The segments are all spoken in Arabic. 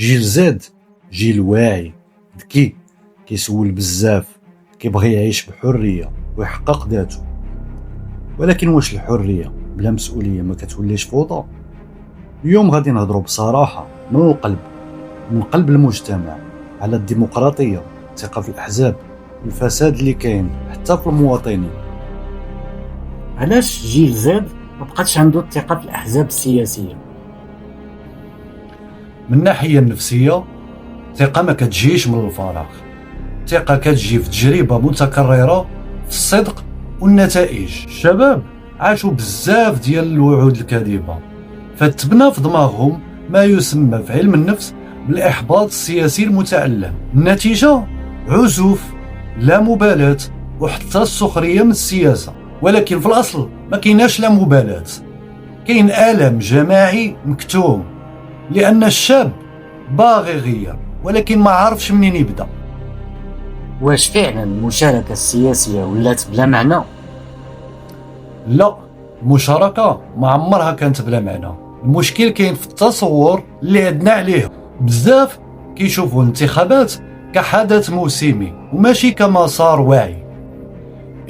جيل زاد جيل واعي ذكي، كيسول بزاف، كيبغي يعيش بحرية ويحقق ذاته. ولكن واش الحرية بلا مسؤولية ما كتوليش فوضى؟ اليوم غادي نهضروا بصراحة من القلب، من قلب المجتمع، على الديمقراطية، الثقة في الأحزاب، الفساد اللي كاين حتى في المواطنين. علاش جيل زاد ما بقاتش عنده الثقة في الأحزاب السياسية؟ من الناحية النفسية، الثقة ما كتجيش من الفراغ، الثقة كتجي في تجربة متكررة في الصدق والنتائج. الشباب عاشوا بزاف ديال الوعود الكاذبة، فتبنى في دماغهم ما يسمى في علم النفس بالإحباط السياسي المتعلم. النتيجة عزوف، لا مبالاة، وحتى السخرية من السياسة. ولكن في الأصل ما كايناش لا مبالاة، كاين ألم جماعي مكتوم، لأن الشاب باغي يغير ولكن ما عارفش منين يبدأ. واش فعلا المشاركة السياسية ولات بلا معنى؟ لا، المشاركة ما عمرها كانت بلا معنى. المشكل كاين في التصور اللي عندنا عليه. بزاف كيشوفوا الانتخابات كحدث موسمي وماشي كمسار واعي.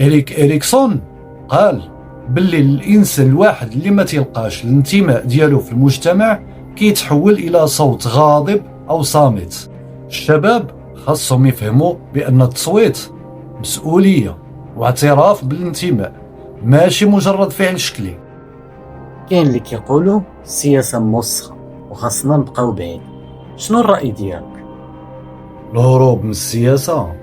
إريكسون قال باللي الانسان الواحد اللي ما تلقاش الانتماء ديالو في المجتمع كيتحول الى صوت غاضب او صامت. الشباب خاصهم يفهموا بان التصويت مسؤوليه واعتراف بالانتماء، ماشي مجرد فعل شكلي. كاين اللي كيقولوا السياسة موسخة وخاصنا نبقاو بعيد، شنو الرأي ديالك؟ الهروب من السياسه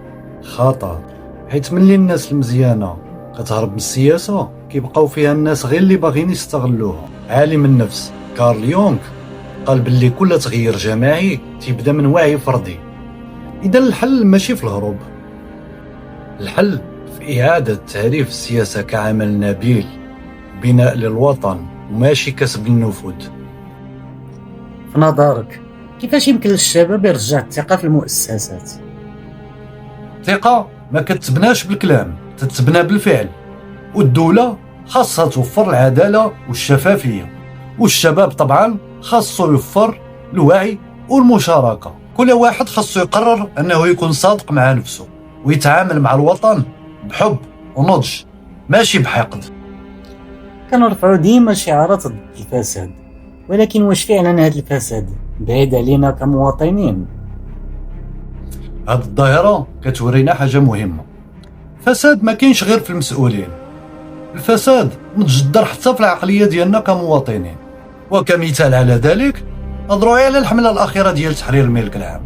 خطر، حيت ملي الناس المزيانه كتهرب من السياسه كيبقاو فيها الناس غير اللي باغيين يستغلوها. عالم النفس كارل يونغ قال باللي كل تغيير جماعي تيبدا من وعي فردي. اذا الحل ماشي في الهروب، الحل في اعاده تعريف السياسه كعمل نبيل، بناء للوطن وماشي كسب النفوذ. في نظرك كيفاش يمكن للشباب يرجع الثقة في المؤسسات؟ الثقه ما كتبناش بالكلام، تتبنى بالفعل. والدوله خاصها توفر العداله والشفافيه، والشباب طبعا خاصو يوفر الوعي والمشاركه. كل واحد خاصو يقرر انه يكون صادق مع نفسه ويتعامل مع الوطن بحب ونضج، ماشي بحقد. كنرفعوا ديما شعارات ضد الفساد، ولكن واش فعلا هذا الفساد بعيد علينا كمواطنين؟ هاد الظاهره كتورينا حاجه مهمه. الفساد ما كاينش غير في المسؤولين، الفساد متجدر حتى في العقليه ديالنا كمواطنين. وكمثال على ذلك نظروا على الحمله الاخيره ديال تحرير الملك العام.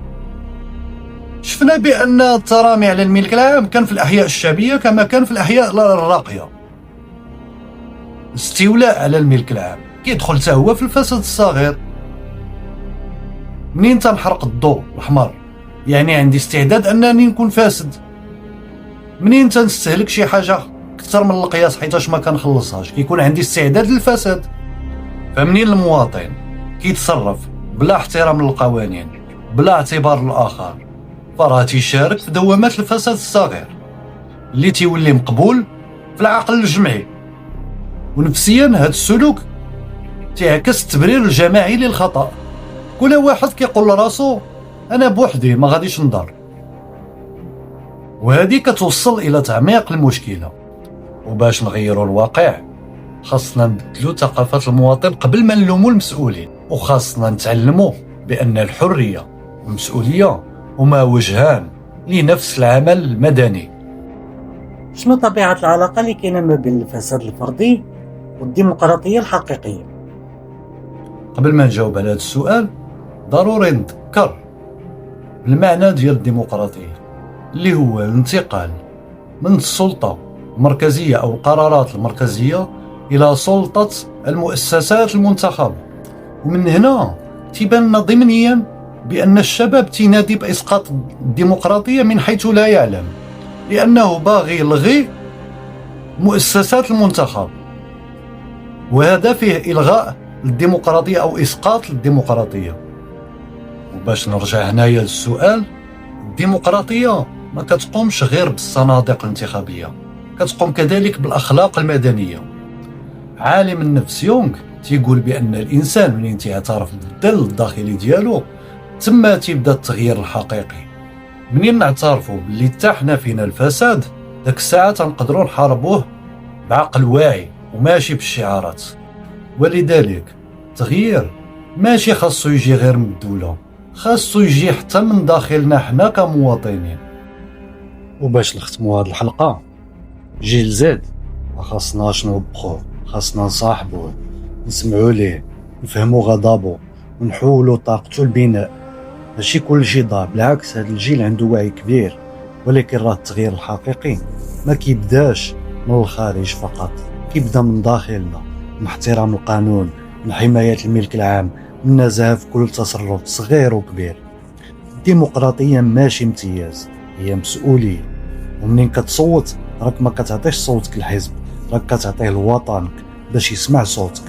شفنا بان الترامي على الملك العام كان في الاحياء الشعبيه كما كان في الاحياء الراقيه. الاستيلاء على الملك العام كيدخل حتى هو في الفساد الصغير. منين تنحرق الضوء الاحمر يعني عندي استعداد انني نكون فاسد. منين تنستهلك شي حاجه اكثر من القياس حيتاش ما كنخلصهاش كيكون عندي استعداد للفساد. فمنين المواطن كيتصرف بلا احترام للقوانين، بلا اعتبار الاخر، فراه تيشارك في دوامات الفساد الصغير اللي تيولي مقبول في العقل الجمعي. ونفسيا هذا السلوك تعكس التبرير الجماعي للخطأ. كل واحد كيقول لراسو انا بوحدي ما غاديش نضر، وهذه كتوصل الى تعميق المشكله. وباش نغيروا الواقع خاصنا نبدلوا ثقافه المواطن قبل ما نلوموا المسؤولين، وخاصنا نتعلموا بان الحريه والمسؤوليه هما وجهان لنفس العمل المدني. شنو طبيعة العلاقة اللي كاينة ما بين الفساد الفردي والديمقراطية الحقيقية؟ قبل ما نجاوب على هذا السؤال ضروري نذكر المعنى ديال الديمقراطية، اللي هو الانتقال من السلطة المركزية أو القرارات المركزية إلى سلطة المؤسسات المنتخبة. ومن هنا تبان ضمنيا بأن الشباب تنادي بإسقاط الديمقراطية من حيث لا يعلم، لأنه باغي يلغي مؤسسات المنتخب، وهذا فيه إلغاء الديمقراطية أو إسقاط الديمقراطية. وباش نرجع هنايا للسؤال، الديمقراطية ما كتقومش غير بالصناديق الانتخابية، كتقوم كذلك بالأخلاق المدنية. عالم النفس يونغ تيقول بأن الإنسان منين تيعترف بالدل الداخلي ديالو تما تيبدا التغيير الحقيقي. منين نعترفوا باللي حتى حنا فينا الفساد، داك الساعه تنقدروا نحاربوه بعقل واعي وماشي بالشعارات. ولذلك التغيير ماشي خاصو يجي غير من الدوله، خاصو يجي حتى من داخلنا حنا كمواطنين. وباش نختموا هذه الحلقه، جيل زاد ما خاصناش نوبخوه، خاصنا نصاحبوه، نسمعوا ليه، نفهموا غضبه، ونحولوا طاقته البناء. ماشي كل شيء ضار، بالعكس هذا الجيل عنده وعي كبير. ولكن راه التغيير الحقيقي ما كيبداش من الخارج فقط، كيبدا من داخلنا، من احترام القانون، من حماية الملك العام، من النزاهة في كل تصرف صغير وكبير. الديمقراطية ماشي امتياز، هي مسؤولية. ومنين كتصوت راك ما كتعطيش صوتك الحزب، راك كتعطيه لوطنك باش يسمع صوتك.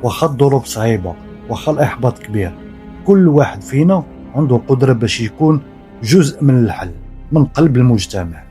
واخا الظروف صعيبة، واخا الإحباط كبير، كل واحد فينا عنده القدرة باش يكون جزء من الحل، من قلب المجتمع.